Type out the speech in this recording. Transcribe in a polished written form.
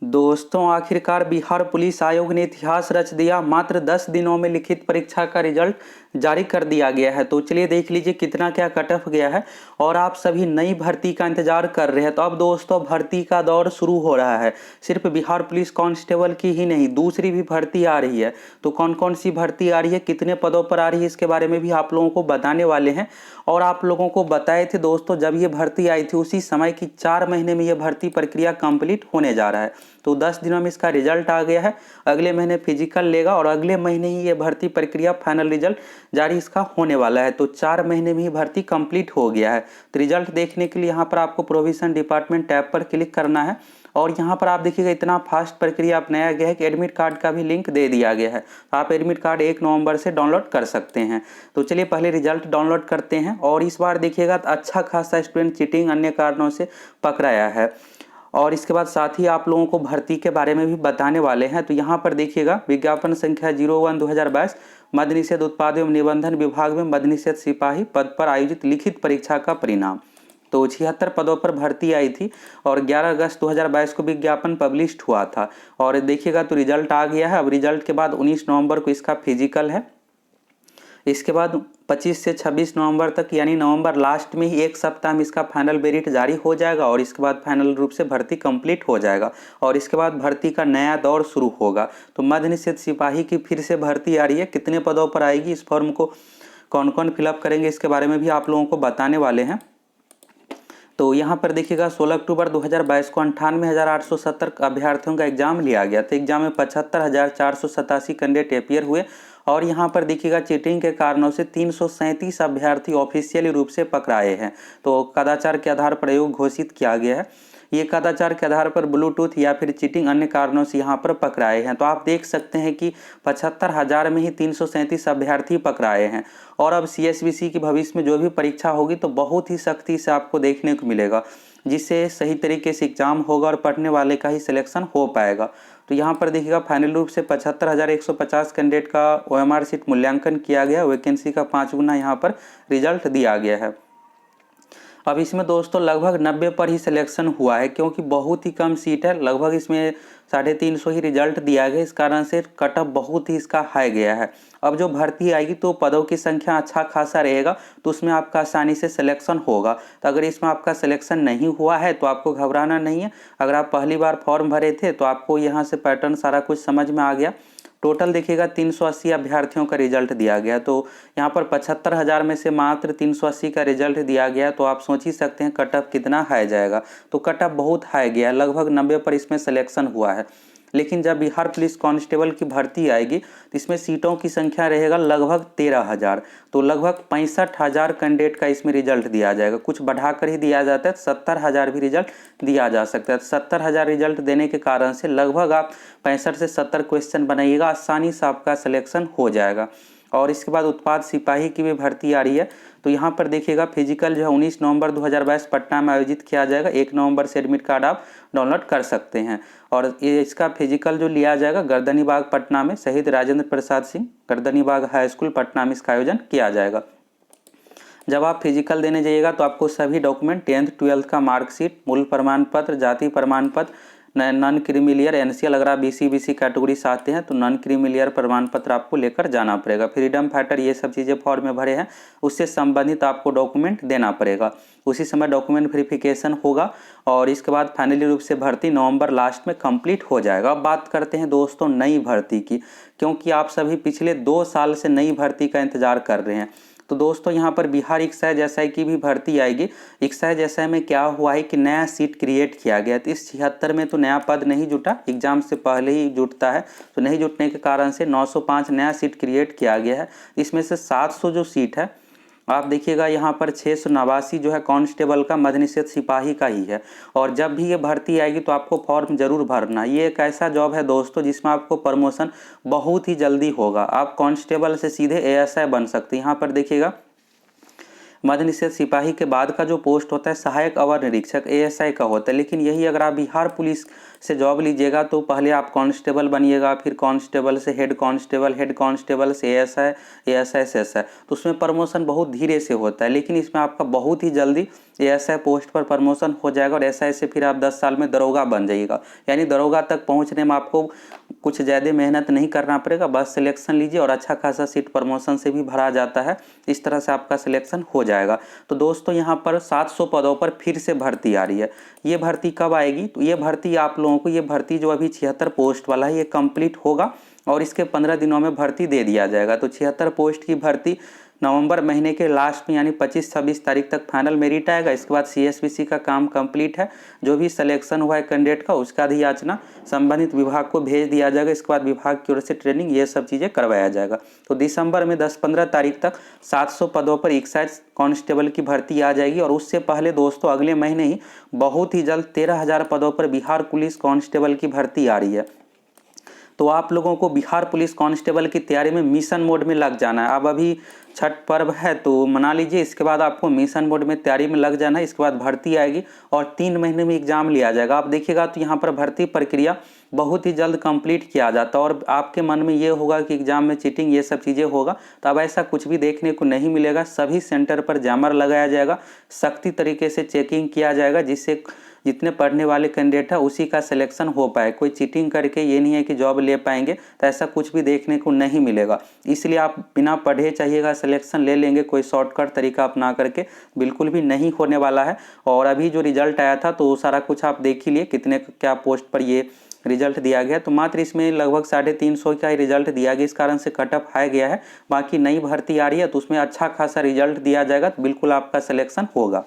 दोस्तों, आखिरकार बिहार पुलिस आयोग ने इतिहास रच दिया। मात्र 10 दिनों में लिखित परीक्षा का रिजल्ट जारी कर दिया गया है। तो चलिए देख लीजिए कितना क्या कट ऑफ गया है। और आप सभी नई भर्ती का इंतजार कर रहे हैं, तो अब दोस्तों भर्ती का दौर शुरू हो रहा है। सिर्फ बिहार पुलिस कांस्टेबल की ही नहीं, दूसरी भी भर्ती आ रही है। तो कौन कौन सी भर्ती आ रही है, कितने पदों पर आ रही है, इसके बारे में भी आप लोगों को बताने वाले हैं। और आप लोगों को बताए थे दोस्तों, जब ये भर्ती आई थी उसी समय की 4 महीने में ये भर्ती प्रक्रिया कंप्लीट होने जा रहा है। तो 10 दिनों में इसका रिजल्ट आ गया है। अगले महीने फिजिकल लेगा और अगले महीने ही ये भर्ती प्रक्रिया फाइनल रिजल्ट जारी इसका होने वाला है। तो 4 महीने में ही भर्ती कंप्लीट हो गया है। तो रिजल्ट देखने के लिए यहाँ पर आपको प्रोविजन डिपार्टमेंट टैब पर क्लिक करना है। और यहाँ पर आप देखिएगा इतना फास्ट प्रक्रिया अपनाया गया है कि एडमिट कार्ड का भी लिंक दे दिया गया है। तो आप एडमिट कार्ड 1 नवंबर से डाउनलोड कर सकते हैं। तो चलिए पहले रिजल्ट डाउनलोड करते हैं। और इस बार देखिएगा अच्छा खासा स्टूडेंट चीटिंग अन्य कारणों से पकड़ाया है। और इसके बाद साथ ही आप लोगों को भर्ती के बारे में भी बताने वाले हैं। तो यहाँ पर देखिएगा विज्ञापन संख्या 01/2022 मद्य निषेध उत्पाद एवं निबंधन विभाग में मद्य निषेध सिपाही पद पर आयोजित लिखित परीक्षा का परिणाम। तो 76 पदों पर भर्ती आई थी और 11 अगस्त 2022 को विज्ञापन पब्लिश हुआ था। और देखिएगा तो रिजल्ट आ गया है। अब रिजल्ट के बाद 19 नवंबर को इसका फिजिकल है। इसके बाद 25 से 26 नवंबर तक यानी नवंबर लास्ट में ही 1 सप्ताह में इसका फाइनल मेरिट जारी हो जाएगा। और इसके बाद फाइनल रूप से भर्ती कंप्लीट हो जाएगा। और इसके बाद भर्ती का नया दौर शुरू होगा। तो मद्य निषेध सिपाही की फिर से भर्ती आ रही है। कितने पदों पर आएगी, इस फॉर्म को कौन कौन फिलअप करेंगे, इसके बारे में भी आप लोगों को बताने वाले हैं। तो यहाँ पर देखिएगा 16 अक्टूबर 2022 को 98,870 अभ्यर्थियों का एग्जाम लिया गया। तो एग्जाम में 75,487 कैंडिडेट अपियर हुए। और यहाँ पर देखिएगा चीटिंग के कारणों से 337 अभ्यर्थी ऑफिशियली रूप से पकड़ाए हैं। तो कदाचार के आधार पर योग घोषित किया गया है। ये कदाचार के आधार पर ब्लूटूथ या फिर चीटिंग अन्य कारणों से यहाँ पर पकड़ाए हैं। तो आप देख सकते हैं कि 75,000 में ही 337 अभ्यर्थी पकड़ाए हैं। और अब CSBC की भविष्य में जो भी परीक्षा होगी तो बहुत ही सख्ती से आपको देखने को मिलेगा, जिससे सही तरीके से एग्जाम होगा और पढ़ने वाले का ही सिलेक्शन हो पाएगा। तो यहाँ पर देखिएगा फाइनल रूप से 75,150 कैंडिडेट का OMR सीट मूल्यांकन किया गया। वैकेंसी का 5 गुना यहाँ पर रिजल्ट दिया गया है। अब इसमें दोस्तों लगभग 90 पर ही सिलेक्शन हुआ है, क्योंकि बहुत ही कम सीट है। लगभग इसमें 350 ही रिजल्ट दिया गया। इस कारण से कट ऑफ बहुत ही इसका हाई गया है। अब जो भर्ती आएगी तो पदों की संख्या अच्छा खासा रहेगा, तो उसमें आपका आसानी से सिलेक्शन होगा। तो अगर इसमें आपका सिलेक्शन नहीं हुआ है तो आपको घबराना नहीं है। अगर आप पहली बार फॉर्म भरे थे तो आपको यहाँ से पैटर्न सारा कुछ समझ में आ गया। टोटल देखिएगा 380 अभ्यर्थियों का रिजल्ट दिया गया। तो यहाँ पर 75,000 में से मात्र 380 का रिजल्ट दिया गया। तो आप सोच ही सकते हैं कट ऑफ कितना हाई जाएगा। तो कट ऑफ बहुत हाई गया है, लगभग 90 पर इसमें सिलेक्शन हुआ है। लेकिन जब बिहार पुलिस कांस्टेबल की भर्ती आएगी तो इसमें सीटों की संख्या रहेगा लगभग 13,000। तो लगभग 65,000 कैंडिडेट का इसमें रिजल्ट दिया जाएगा। कुछ बढ़ाकर ही दिया जाता है, 70,000 भी रिजल्ट दिया जा सकता है। 70,000 रिजल्ट देने के कारण से लगभग आप 65 से 70 क्वेश्चन बनाइएगा, आसानी से आपका सिलेक्शन हो जाएगा। और इसके बाद उत्पाद सिपाही की भी भर्ती आ रही है। तो यहाँ पर देखिएगा फिजिकल जो है 19 नवंबर 2022 पटना में आयोजित किया जाएगा। 1 नवंबर से एडमिट कार्ड आप डाउनलोड कर सकते हैं। और ये इसका फिजिकल जो लिया जाएगा गर्दनीबाग पटना में शहीद राजेंद्र प्रसाद सिंह गर्दनीबाग हाई स्कूल पटना में इसका आयोजन किया जाएगा। जब आप फिजिकल देने जाइएगा तो आपको सभी डॉक्यूमेंट 10th 12th का मार्कशीट, मूल प्रमाण पत्र, जाति प्रमाण पत्र, नॉन क्रीमिलियर NCL, अगर आप BC कैटेगरी से आते हैं तो नॉन क्रीमिलियर प्रमाण पत्र आपको लेकर जाना पड़ेगा। फ्रीडम फाइटर ये सब चीज़ें फॉर्म में भरे हैं, उससे संबंधित आपको डॉक्यूमेंट देना पड़ेगा। उसी समय डॉक्यूमेंट वेरिफिकेशन होगा और इसके बाद फाइनली रूप से भर्ती नवंबर लास्ट में कंप्लीट हो जाएगा। अब बात करते हैं दोस्तों नई भर्ती की, क्योंकि आप सभी पिछले 2 साल से नई भर्ती का इंतजार कर रहे हैं। तो दोस्तों यहाँ पर बिहार एक्साइज SI की भी भर्ती आएगी। एक्साइज SI में क्या हुआ है कि नया सीट क्रिएट किया गया। तो इस 76 में तो नया पद नहीं जुटा, एग्जाम से पहले ही जुटता है। तो नहीं जुटने के कारण से 905 नया सीट क्रिएट किया गया है। इसमें से 700 जो सीट है आप देखिएगा यहाँ पर 689 जो है कांस्टेबल का मद्य निषेध सिपाही का ही है। और जब भी ये भर्ती आएगी तो आपको फॉर्म जरूर भरना। ये एक ऐसा जॉब है दोस्तों जिसमें आपको प्रमोशन बहुत ही जल्दी होगा। आप कांस्टेबल से सीधे ASI बन सकते हैं। यहाँ पर देखिएगा मद्य निषेध सिपाही के बाद का जो पोस्ट होता है सहायक अवर निरीक्षक एएसआई का होता है। लेकिन यही अगर आप बिहार पुलिस से जॉब लीजिएगा तो पहले आप कांस्टेबल बनिएगा, फिर कांस्टेबल से हेड कांस्टेबल से एएसआई, एएसआई से एसआई, तो उसमें प्रमोशन बहुत धीरे से होता है। लेकिन इसमें आपका बहुत ही जल्दी एएसआई पोस्ट पर प्रमोशन हो जाएगा और एसआई से फिर आप 10 साल में दरोगा बन जाइएगा। यानी दरोगा तक पहुंचने में आपको कुछ ज़्यादा मेहनत नहीं करना पड़ेगा, बस सिलेक्शन लीजिए और अच्छा खासा सीट प्रमोशन से भी भरा जाता है। इस तरह से आपका सिलेक्शन हो जाएगा। तो दोस्तों यहाँ पर 700 पदों पर फिर से भर्ती आ रही है। ये भर्ती कब आएगी? तो ये भर्ती आप लोगों को, ये भर्ती जो अभी 76 पोस्ट वाला है ये कंप्लीट होगा और इसके 15 दिनों में भर्ती दे दिया जाएगा। तो 76 पोस्ट की भर्ती नवंबर महीने के लास्ट में यानी 25-26 तारीख तक फाइनल मेरिट आएगा। इसके बाद सीएसपीसी का काम कंप्लीट है। जो भी सिलेक्शन हुआ है कैंडिडेट का उसका अधियाचना संबंधित विभाग को भेज दिया जाएगा। इसके बाद विभाग की ओर से ट्रेनिंग ये सब चीज़ें करवाया जाएगा। तो दिसंबर में 10-15 तारीख तक 700 पदों पर एक्साइज कांस्टेबल की भर्ती आ जाएगी। और उससे पहले दोस्तों अगले महीने ही बहुत ही जल्द 13,000 पदों पर बिहार पुलिस कांस्टेबल की भर्ती आ रही है। तो आप लोगों को बिहार पुलिस कांस्टेबल की तैयारी में मिशन मोड में लग जाना है। अब अभी छठ पर्व है तो मना लीजिए, इसके बाद आपको मिशन मोड में तैयारी में लग जाना है। इसके बाद भर्ती आएगी और 3 महीने में एग्जाम लिया जाएगा। आप देखिएगा तो यहाँ पर भर्ती प्रक्रिया बहुत ही जल्द कंप्लीट किया जाता है। और आपके मन में ये होगा कि एग्जाम में चीटिंग ये सब चीज़ें होगा, तो अब ऐसा कुछ भी देखने को नहीं मिलेगा। सभी सेंटर पर जैमर लगाया जाएगा, सख्ती तरीके से चेकिंग किया जाएगा, जिससे जितने पढ़ने वाले कैंडिडेट है उसी का सिलेक्शन हो पाए। कोई चीटिंग करके ये नहीं है कि जॉब ले पाएंगे, तो ऐसा कुछ भी देखने को नहीं मिलेगा। इसलिए आप बिना पढ़े चाहिएगा सिलेक्शन ले लेंगे कोई शॉर्टकट तरीका अपना करके, बिल्कुल भी नहीं होने वाला है। और अभी जो रिजल्ट आया था तो सारा कुछ आप देख ही लिए, कितने क्या पोस्ट पर ये रिजल्ट दिया गया। तो मात्र इसमें लगभग 350 का ही रिजल्ट दिया गया, इस कारण से कट ऑफ आ गया है। बाकी नई भर्ती आ रही है तो उसमें अच्छा खासा रिजल्ट दिया जाएगा तो बिल्कुल आपका सिलेक्शन होगा।